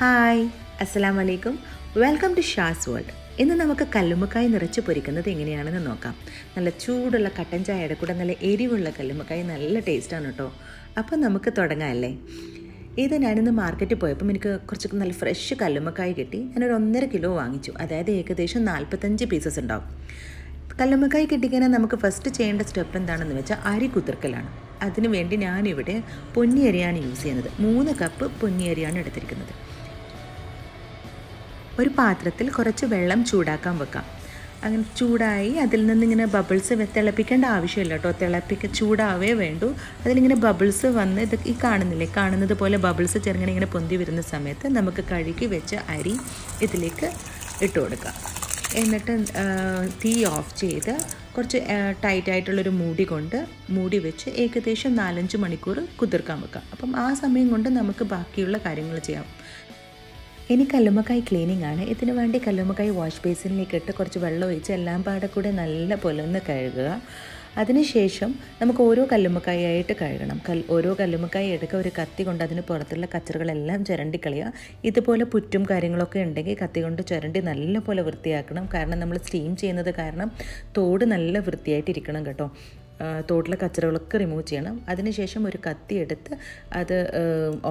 Hi, അസ്സലാമു അലൈക്കും. Welcome to Shaz world. ഇന്ന് നമുക്ക് കല്ലുമ്മക്കായ് നിറച്ച് പൊരിക്കുന്നത് എങ്ങനെയാണെന്ന് നോക്കാം. നല്ല ചൂടുള്ള കട്ടൻ ചായയുടെ കൂടെ നല്ല എരിവുള്ള കല്ലുമ്മക്കായ് നല്ല ടേസ്റ്റാണ് കേട്ടോ. അപ്പം നമുക്ക് തുടങ്ങാമല്ലേ. ഇത് ഞാനിന്ന് മാർക്കറ്റിൽ പോയപ്പം എനിക്ക് കുറച്ച് നല്ല ഫ്രഷ് കല്ലുമ്മക്കായ് കിട്ടി. ഞാനൊരു 1.5 കിലോ വാങ്ങിച്ചു. അതായത് ഏകദേശം 45 പീസസ് ഉണ്ടാവും. കല്ലുമ്മക്കായ് കിട്ടിക്കഴിഞ്ഞാൽ നമുക്ക് ഫസ്റ്റ് ചെയ്യേണ്ട സ്റ്റെപ്പ് എന്താണെന്ന് വെച്ചാൽ അരി കുതിർക്കലാണ്. അതിനു വേണ്ടി ഞാനിവിടെ പൊന്നിയരിയാണ് യൂസ് ചെയ്യുന്നത്. 3 കപ്പ് പൊന്നിയരിയാണ് എടുത്തിരിക്കുന്നത്. ഒരു പാത്രത്തിൽ കുറച്ച് വെള്ളം ചൂടാക്കാൻ വെക്കാം. അങ്ങനെ ചൂടായി അതിൽ നിന്നിങ്ങനെ ബബിൾസ് തിളപ്പിക്കേണ്ട ആവശ്യമില്ല കേട്ടോ. ചൂടാവേ വേണ്ടൂ. അതിലിങ്ങനെ ബബിൾസ് വന്ന് ഇത് ഈ കാണുന്നത് പോലെ ബബിൾസ് ചെറുങ്ങനെ ഇങ്ങനെ പൊന്തി വരുന്ന സമയത്ത് നമുക്ക് കഴുകി വെച്ച അരി ഇതിലേക്ക് ഇട്ട് കൊടുക്കാം. എന്നിട്ട് തീ ഓഫ് ചെയ്ത് കുറച്ച് ടൈറ്റായിട്ടുള്ളൊരു മൂടി വെച്ച് ഏകദേശം 4-5 മണിക്കൂർ കുതിർക്കാൻ വെക്കാം. അപ്പം ആ സമയം കൊണ്ട് നമുക്ക് ബാക്കിയുള്ള കാര്യങ്ങൾ ചെയ്യാം. ഇനി കല്ലുമ്മക്കായ് ക്ലീനിങ് ആണ്. ഇതിനു വേണ്ടി കല്ലുമ്മക്കായ് വാഷ് ബേസിനിലേക്ക് ഇട്ട് കുറച്ച് വെള്ളം ഒഴിച്ച് എല്ലാം പാടെ കൂടെ നല്ല പോലെ ഒന്ന് കഴുകുക. അതിനുശേഷം നമുക്ക് ഓരോ കല്ലുമ്മക്കായായിട്ട് കഴുകണം. ഓരോ കല്ലുമ്മക്കായ എടുക്കുക, ഒരു കത്തി കൊണ്ട് അതിന് പുറത്തുള്ള കച്ചറുകളെല്ലാം ചുരണ്ടി കളയുക. ഇതുപോലെ പുറ്റും കാര്യങ്ങളൊക്കെ ഉണ്ടെങ്കിൽ കത്തി കൊണ്ട് ചുരണ്ടി നല്ല പോലെ വൃത്തിയാക്കണം. കാരണം നമ്മൾ സ്റ്റീം ചെയ്യുന്നത് കാരണം തോട് നല്ല വൃത്തിയായിട്ടിരിക്കണം കേട്ടോ. തോട്ടിലെ കച്ചറകളൊക്കെ റിമൂവ് ചെയ്യണം. അതിനുശേഷം ഒരു കത്തി എടുത്ത് അത്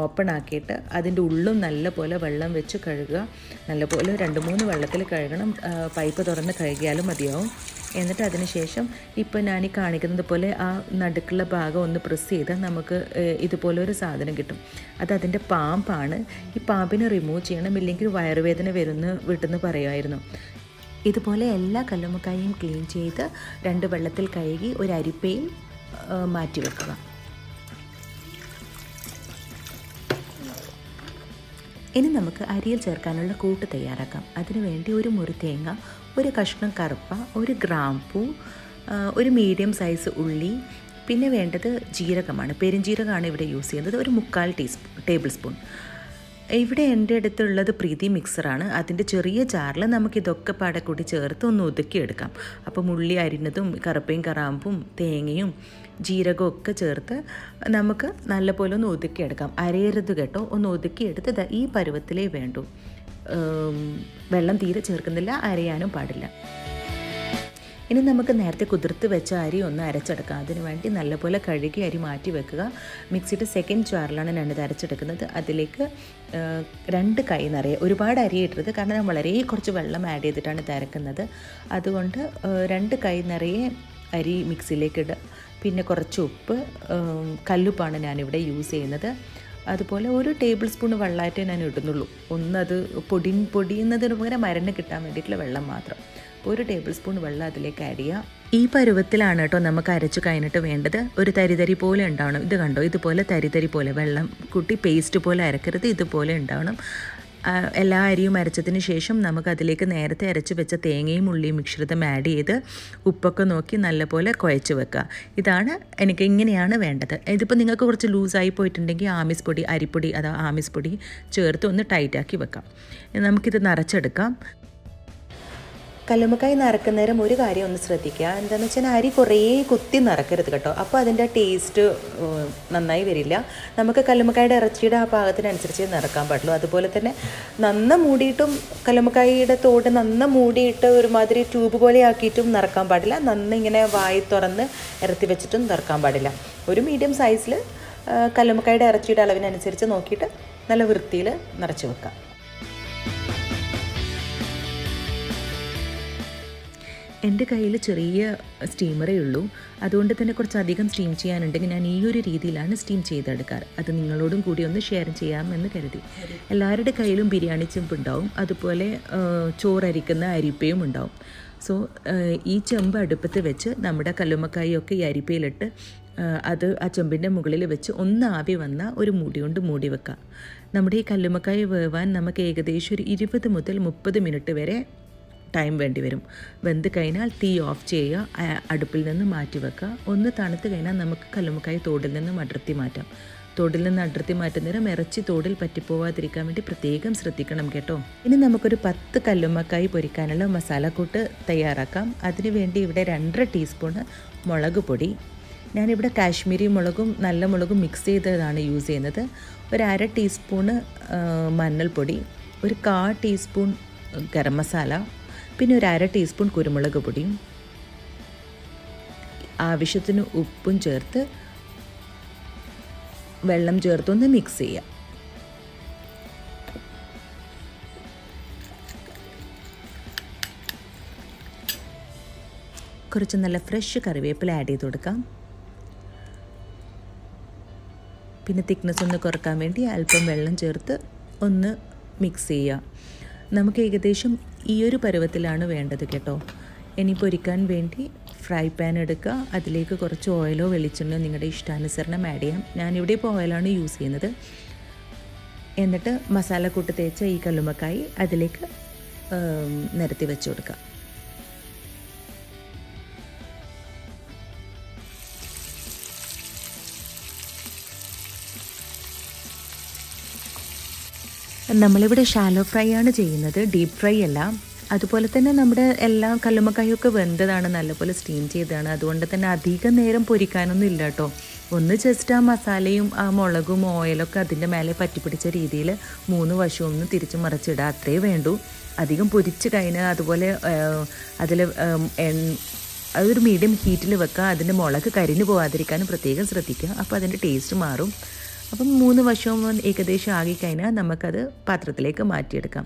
ഓപ്പൺ ആക്കിയിട്ട് അതിൻ്റെ ഉള്ളും നല്ല പോലെ വെള്ളം വെച്ച് കഴുകുക. നല്ലപോലെ 2-3 വെള്ളത്തിൽ കഴുകണം. പൈപ്പ് തുറന്ന് കഴുകിയാലും മതിയാവും. എന്നിട്ട് അതിനുശേഷം ഇപ്പോൾ ഞാൻ ഈ കാണിക്കുന്നത് പോലെ ആ നടുക്കുള്ള ഭാഗം ഒന്ന് പ്രസ് ചെയ്താൽ നമുക്ക് ഇതുപോലെ ഒരു സാധനം കിട്ടും. അതിൻ്റെ പാമ്പാണ്. ഈ പാമ്പിനെ റിമൂവ് ചെയ്യണം, ഇല്ലെങ്കിൽ വയറുവേദന വരുമെന്ന് വീട്ടിൽ പറയുമായിരുന്നു. ഇതുപോലെ എല്ലാ കല്ലുമ്മക്കായും ക്ലീൻ ചെയ്ത് 2 വെള്ളത്തിൽ കഴുകി ഒരു അരിപ്പയിൽ മാറ്റി വെക്കുക. ഇനി നമുക്ക് അരിയിൽ ചേർക്കാനുള്ള കൂട്ട് തയ്യാറാക്കാം. അതിനുവേണ്ടി ഒരു മുറി തേങ്ങ, ഒരു കഷ്ണം കറുപ്പ, ഒരു ഗ്രാമ്പൂ, ഒരു മീഡിയം സൈസ് ഉള്ളി, പിന്നെ വേണ്ടത് ജീരകമാണ്. പെരുംജീരകമാണ് ഇവിടെ യൂസ് ചെയ്യുന്നത്. ഒരു 1/4 ടേബിൾ സ്പൂൺ. ഇവിടെ എൻ്റെ അടുത്തുള്ളത് പ്രീതി മിക്സറാണ്. അതിൻ്റെ ചെറിയ ജാറിൽ നമുക്കിതൊക്കെ പാടെ കൂടി ചേർത്ത് ഒന്ന് ഒതുക്കിയെടുക്കാം. അപ്പം ഉള്ളി അരിഞ്ഞതും കറുപ്പയും കറാമ്പും തേങ്ങയും ജീരകവും ഒക്കെ ചേർത്ത് നമുക്ക് നല്ലപോലെ ഒന്ന് ഒതുക്കിയെടുക്കാം. അരയരുത് കേട്ടോ. ഒന്ന് ഒതുക്കിയെടുത്ത് ഈ പരുവത്തിലേ വേണ്ടൂ. വെള്ളം തീരെ ചേർക്കുന്നില്ല, അരയാനും പാടില്ല. ഇനി നമുക്ക് നേരത്തെ കുതിർത്ത് വെച്ച അരി ഒന്ന് അരച്ചെടുക്കാം. അതിന് വേണ്ടി നല്ലപോലെ കഴുകി അരി മാറ്റി വെക്കുക. മിക്സിയുടെ സെക്കൻഡ് ജാറിലാണ് ഞാനിത് അരച്ചെടുക്കുന്നത്. അതിലേക്ക് 2 കൈ നിറയെ, ഒരുപാട് അരി ഇട്ടത് കാരണം ഞാൻ വളരെ കുറച്ച് വെള്ളം ആഡ് ചെയ്തിട്ടാണ് ഇത് അരക്കുന്നത്. അതുകൊണ്ട് 2 കൈ നിറയെ അരി മിക്സിയിലേക്ക് ഇടുക. പിന്നെ കുറച്ച് ഉപ്പ്, കല്ലുപ്പാണ് ഞാനിവിടെ യൂസ് ചെയ്യുന്നത്. അതുപോലെ 1 ടേബിൾ സ്പൂൺ വെള്ളമായിട്ടേ ഞാൻ ഇടുന്നുള്ളൂ. ഒന്നത് പൊടിയുന്നതിന് പകരം മരണ് കിട്ടാൻ വേണ്ടിയിട്ടുള്ള വെള്ളം മാത്രം. 1 ടേബിൾ സ്പൂൺ വെള്ളം അതിലേക്ക് ആഡ് ചെയ്യുക. ഈ പരുവത്തിലാണ് കേട്ടോ നമുക്ക് അരച്ചു കഴിഞ്ഞിട്ട് വേണ്ടത്. ഒരു തരിതരി പോലെ ഉണ്ടാവണം. ഇത് കണ്ടോ, ഇതുപോലെ തരിതരി പോലെ, വെള്ളം കൂട്ടി പേസ്റ്റ് പോലെ അരക്കരുത്, ഇതുപോലെ ഉണ്ടാവണം. എല്ലാ അരിയും അരച്ചതിന് ശേഷം നമുക്ക് അതിലേക്ക് നേരത്തെ അരച്ച് വെച്ച തേങ്ങയും ഉള്ളിയും മിശ്രിതം ആഡ് ചെയ്ത് ഉപ്പൊക്കെ നോക്കി നല്ലപോലെ കുഴച്ച് വെക്കുക. ഇതാണ് ഇങ്ങനെയാണ് വേണ്ടത്. ഇതിപ്പോൾ നിങ്ങൾക്ക് കുറച്ച് ലൂസായി പോയിട്ടുണ്ടെങ്കിൽ അരിപ്പൊടി ആമീസ് പൊടി ചേർത്ത് ഒന്ന് ടൈറ്റാക്കി വെക്കാം. നമുക്കിത് നിറച്ചെടുക്കാം. കല്ലുമ്മക്കായ് നിറക്കുന്നേരം ഒരു കാര്യം ഒന്ന് ശ്രദ്ധിക്കുക. എന്താണെന്ന് വെച്ചാൽ അരി കുറേ കുത്തി നിറക്കരുത് കേട്ടോ. അപ്പോൾ അതിൻ്റെ ടേസ്റ്റ് നന്നായി വരില്ല. നമുക്ക് കല്ലുമ്മക്കായുടെ ഇറച്ചിയുടെ ആ പാകത്തിനനുസരിച്ച് നിറക്കാൻ പാടുള്ളൂ. അതുപോലെ തന്നെ നന്ന മൂടിയിട്ടും കല്ലുമ്മക്കായുടെ തോട് നന്ന മൂടിയിട്ട് ഒരുമാതിരി ട്യൂബ് പോലെ ആക്കിയിട്ടും നിറക്കാൻ പാടില്ല. ഇങ്ങനെ വായി തുറന്ന് ഇറത്തി വെച്ചിട്ടും നിറക്കാൻ പാടില്ല. ഒരു മീഡിയം സൈസിൽ കല്ലുമ്മക്കായുടെ ഇറച്ചിയുടെ അളവിനനുസരിച്ച് നോക്കിയിട്ട് നല്ല വൃത്തിയിൽ നിറച്ച് വെക്കാം. എൻ്റെ കയ്യിൽ ചെറിയ സ്റ്റീമറേ ഉള്ളൂ. അതുകൊണ്ട് തന്നെ കുറച്ചധികം സ്റ്റീം ചെയ്യാനുണ്ടെങ്കിൽ ഞാൻ ഈ ഒരു രീതിയിലാണ് സ്റ്റീം ചെയ്തെടുക്കാറ്. അത് നിങ്ങളോടും കൂടി ഒന്ന് ഷെയർ ചെയ്യാമെന്ന് കരുതി. എല്ലാവരുടെ കയ്യിലും ബിരിയാണി ചെമ്പ് ഉണ്ടാവും, അതുപോലെ ചോറരിക്കുന്ന അരിപ്പയും ഉണ്ടാവും. സോ ഈ ചെമ്പ് അടുപ്പത്ത് വെച്ച് നമ്മുടെ കല്ലുമ്മക്കായൊക്കെ ഈ അരിപ്പയിലിട്ട് അത് ആ ചെമ്പിൻ്റെ മുകളിൽ വെച്ച് ഒന്ന് ആവി വന്നാൽ ഒരു മൂടി കൊണ്ട് മൂടി വെക്കാം. നമ്മുടെ ഈ കല്ലുമ്മക്കായ വേവാൻ നമുക്ക് ഏകദേശം ഒരു 20 മുതൽ 30 മിനിറ്റ് വരെ ടൈം വേണ്ടി വരും. വെന്ത് കഴിഞ്ഞാൽ തീ ഓഫ് ചെയ്യുക, അടുപ്പിൽ നിന്ന് മാറ്റി വെക്കുക. ഒന്ന് തണുത്ത് കഴിഞ്ഞാൽ നമുക്ക് കല്ലുമ്മക്കായ തോടിൽ നിന്ന് അടർത്തി മാറ്റാം. തോടിൽ നിന്ന് അടർത്തി മാറ്റുന്നേരം ഇറച്ചി തോടിൽ പറ്റിപ്പോവാതിരിക്കാൻ വേണ്ടി പ്രത്യേകം ശ്രദ്ധിക്കണം കേട്ടോ. ഇനി നമുക്കൊരു 10 കല്ലുമ്മക്കായ് പൊരിക്കാനുള്ള മസാലക്കൂട്ട് തയ്യാറാക്കാം. അതിനുവേണ്ടി ഇവിടെ 2.5 ടീസ്പൂണ് മുളക് പൊടി, ഞാനിവിടെ കാശ്മീരി മുളകും നല്ല മുളകും മിക്സ് ചെയ്തതാണ് യൂസ് ചെയ്യുന്നത്. ഒരു 1/2 ടീസ്പൂണ് മഞ്ഞൾപ്പൊടി, ഒരു 1/4 ടീസ്പൂൺ ഗരം മസാല, പിന്നെ ഒരു 1/2 ടീസ്പൂൺ കുരുമുളക് പൊടിയും ആവശ്യത്തിന് ഉപ്പും ചേർത്ത് വെള്ളം ചേർത്തൊന്ന് മിക്സ് ചെയ്യാം. കുറച്ച് നല്ല ഫ്രഷ് കറിവേപ്പില ആഡ് ചെയ്ത് കൊടുക്കാം. പിന്നെ തിക്നെസ് ഒന്ന് കുറക്കാൻ വേണ്ടി അല്പം വെള്ളം ചേർത്ത് ഒന്ന് മിക്സ് ചെയ്യുക. നമുക്ക് ഏകദേശം ഈ ഒരു പരുവത്തിലാണ് വേണ്ടത് കേട്ടോ. ഇനി പൊരിക്കാൻ വേണ്ടി ഫ്രൈ പാൻ എടുക്കുക. അതിലേക്ക് കുറച്ച് ഓയിലോ വെളിച്ചെണ്ണയോ നിങ്ങളുടെ ഇഷ്ടാനുസരണം ആഡ് ചെയ്യാം. ഞാനിവിടെ ഇപ്പോൾ ഓയിലാണ് യൂസ് ചെയ്യുന്നത്. എന്നിട്ട് മസാലക്കൂട്ട് തേച്ച ഈ കല്ലുമ്മക്കായി അതിലേക്ക് നിരത്തി വെച്ച് കൊടുക്കുക. നമ്മളിവിടെ ഷാലോ ഫ്രൈ ആണ് ചെയ്യുന്നത്, ഡീപ്പ് ഫ്രൈ അല്ല. അതുപോലെ തന്നെ നമ്മുടെ എല്ലാ കല്ലുമ്മക്കായൊക്കെ വെന്തതാണ്, നല്ലപോലെ സ്റ്റീം ചെയ്തതാണ്. അതുകൊണ്ട് തന്നെ അധികം നേരം പൊരിക്കാനൊന്നും ഇല്ല കേട്ടോ. ഒന്ന് ജസ്റ്റ് ആ മസാലയും ആ മുളകും ഓയിലൊക്കെ അതിൻ്റെ മേലെ പറ്റിപ്പിടിച്ച രീതിയിൽ 3 വശവും ഒന്ന് തിരിച്ച് മറിച്ചിടുക, അത്രേ വേണ്ടൂ. അധികം പൊരിച്ച് കഴിഞ്ഞാൽ അതുപോലെ അതിൽ അതൊരു മീഡിയം ഹീറ്റിൽ വെക്കുക. അതിൻ്റെ മുളക് കരിഞ്ഞു പോകാതിരിക്കാനും പ്രത്യേകം ശ്രദ്ധിക്കുക. അപ്പോൾ അതിൻ്റെ ടേസ്റ്റ് മാറും. അപ്പം 3 വശവും ഏകദേശം ആകിക്കഴിഞ്ഞാൽ നമുക്കത് പാത്രത്തിലേക്ക് മാറ്റിയെടുക്കാം.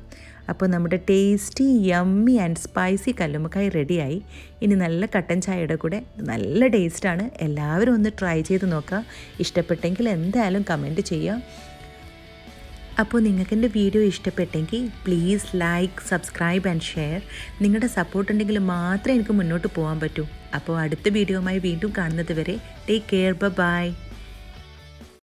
അപ്പോൾ നമ്മുടെ ടേസ്റ്റി യമ്മി ആൻഡ് സ്പൈസി കല്ലുമ്മക്കായി റെഡിയായി. ഇനി നല്ല കട്ടൻ ചായയുടെ കൂടെ നല്ല ടേസ്റ്റാണ്. എല്ലാവരും ഒന്ന് ട്രൈ ചെയ്ത് നോക്കുക. ഇഷ്ടപ്പെട്ടെങ്കിൽ എന്തായാലും കമൻറ്റ് ചെയ്യുക. അപ്പോൾ നിങ്ങൾക്ക് എൻ്റെ വീഡിയോ ഇഷ്ടപ്പെട്ടെങ്കിൽ please like, subscribe and share. നിങ്ങളുടെ സപ്പോർട്ട് ഉണ്ടെങ്കിൽ മാത്രമേ എനിക്ക് മുന്നോട്ട് പോകാൻ പറ്റൂ. അപ്പോൾ അടുത്ത വീഡിയോയുമായി വീണ്ടും കാണുന്നത് വരെ ടേക്ക് കെയർ, ബൈ.